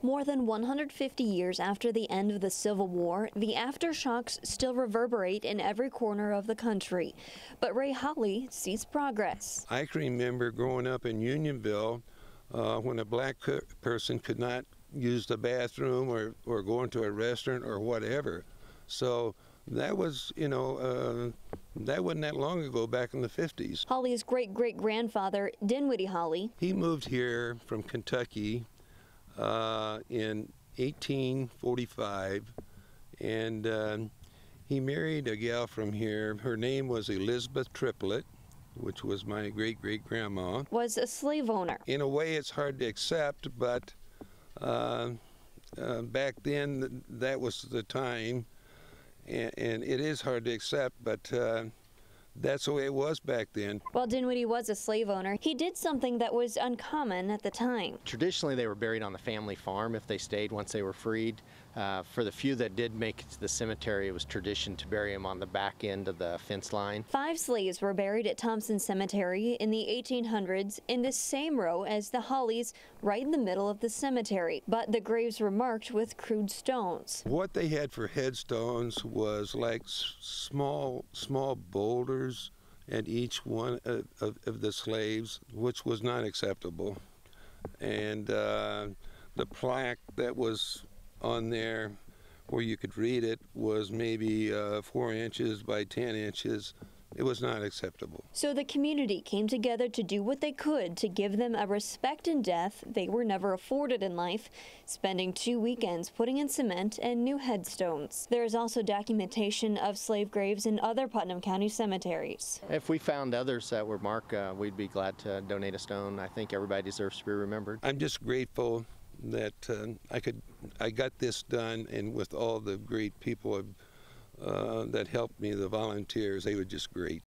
More than 150 years after the end of the Civil War, the aftershocks still reverberate in every corner of the country. But Ray Holly sees progress. I can remember growing up in Unionville when a black person could not use the bathroom or go into a restaurant or whatever. So that was, that wasn't that long ago, back in the 50s. Holly's great-great-grandfather, Dinwiddie Holly. He moved here from Kentucky in 1845, and he married a gal from here. Her name was Elizabeth Triplett, which was my great-great-grandma. Was a slave owner. In a way, it's hard to accept, but back then, that was the time, and it is hard to accept, but that's the way it was back then. While Dinwiddie was a slave owner, he did something that was uncommon at the time. Traditionally, they were buried on the family farm if they stayed once they were freed. For the few that did make it to the cemetery, it was tradition to bury them on the back end of the fence line. 5 slaves were buried at Thompson Cemetery in the 1800s in the same row as the Hollies, right in the middle of the cemetery. But the graves were marked with crude stones. What they had for headstones was like small boulders at each one of the slaves, which was not acceptable. And the plaque that was on there where you could read it was maybe 4 inches by 10 inches. It was not acceptable. So the community came together to do what they could to give them a respect in death they were never afforded in life, spending 2 weekends putting in cement and new headstones. There is also documentation of slave graves in other Putnam County cemeteries. If we found others that were marked, we'd be glad to donate a stone. I think everybody deserves to be remembered. I'm just grateful that I got this done, and with all the great people that helped me, the volunteers, they were just great.